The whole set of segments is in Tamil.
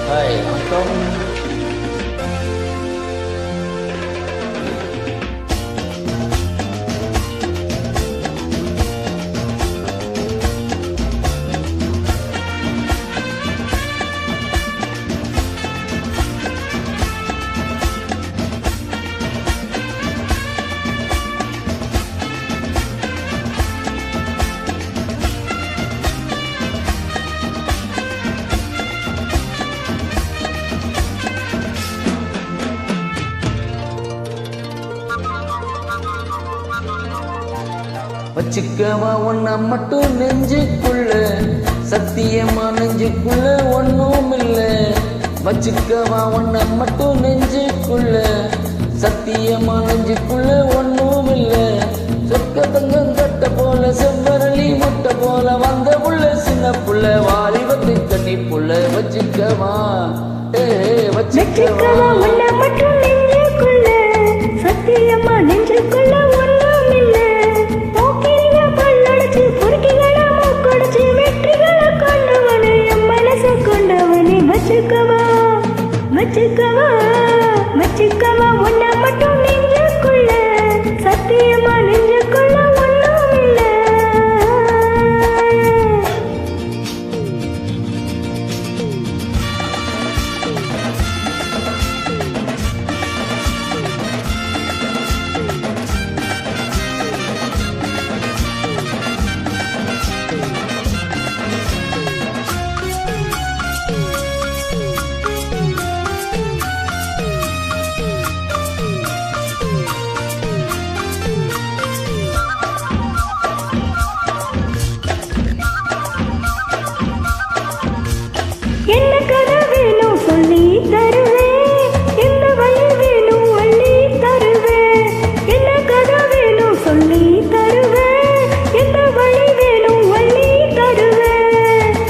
Hai, Anton. வச்சுக்கவா ஒன்ன மட்டும் நெஞ்சுக்குள்ள, சத்தியமா நெஞ்சுக்குள்ள ஒன்னும் இல்ல. வச்சுக்கவா ஒன்ன மட்டும் நெஞ்சுக்குள்ள, சத்தியமா நெஞ்சுக்குள்ள ஒன்னும் இல்ல. சொக்க தங்கம் கட்ட போல செவ்வரளி முட்டை போல வந்த புள்ள சின்ன புள்ள வாலிபத்து கண்ணி புள்ள. வச்சுக்கவா வச்சுக்கவா ஒன்ன மட்டும் நெஞ்சுக்குள்ள, சத்தியமா நெஞ்சுக்குள்ள ஒன்னும் இல்ல. வச்சுக்கவா வச்சுக்கவா ஒன்ன மட்டும் நெஞ்சுக்குள்ள, சத்தியமா நெஞ்சுக்குள்ள ஒன்னும் இல்ல. என்ன கதை வேணும் சொல்லி தருவேன், எந்த வழி வேணும் வழி தருவேன். என்ன கதை வேணும் சொல்லி தருவேன், எந்த வழி வேணும் வழி தருவேன்.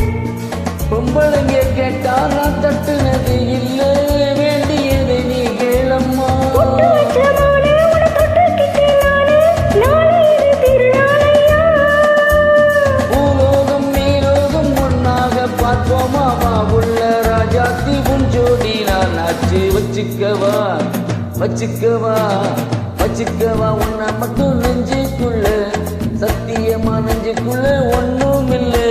பொம்பளைங்க கேட்டா நான் தட்டுனது இல்ல, வேண்டியது நீ கேளம்மா. பொட்டு வச்ச மானே உன தொட்டுக்கிட்டு நானே, நாளை இது திருநாளையா. பூலோகம் நீலோகம் ஒன்னாக பார்ப்போமா உள்ள ராஜாத்தி புஞ்சோடி நான் ஆச்சு. வச்சுக்கவா வச்சுக்கவா வச்சுக்கவா உன்னை மட்டும் நெஞ்சுக்குள்ள, சத்தியமா நெஞ்சுக்குள்ள ஒன்னும் இல்லை.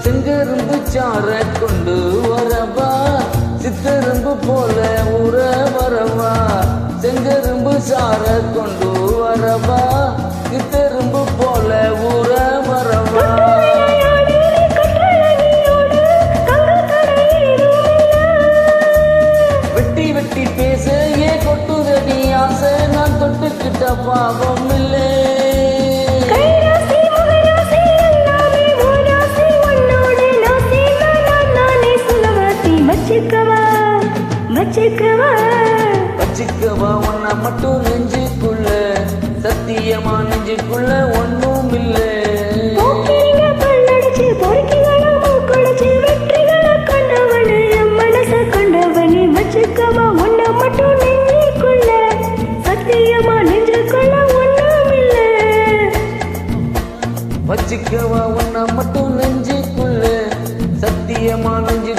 செங்கரும்பு சார கொண்டு வரவா, சித்தரும்பு போல ஊற வரவா. செங்கரும்பு சார கொண்டு வரவா, சித்தரும்பு போல ஊற வரவா. வெட்டி வெட்டி பேச ஏ கொட்டுதடி ஆசை, நான் தொட்டுக்கிட்ட பாவம் இல்லை. வச்சுக்கவா வச்சுக்கவா ஒன்ன மட்டும் நெஞ்சுக்குள்ள, சத்தியமா நெஞ்சுக்குள்ள ஒன்னும் இல்ல. பல்லடிச்சு பொறுக்கிகளா மூக்கடிச்சு வெற்றிகளை கண்டவனு என் மனச கொண்டவனு. வச்சுக்கவா ஒன்ன மட்டும் நெஞ்சுக்குள்ள, சத்தியமா நெஞ்சுக்குள்ள ஒன்னும் இல்ல. வச்சுக்கவா ஒன்ன மட்டும் நெஞ்சுக்குள்ள, சத்தியமா நெஞ்சு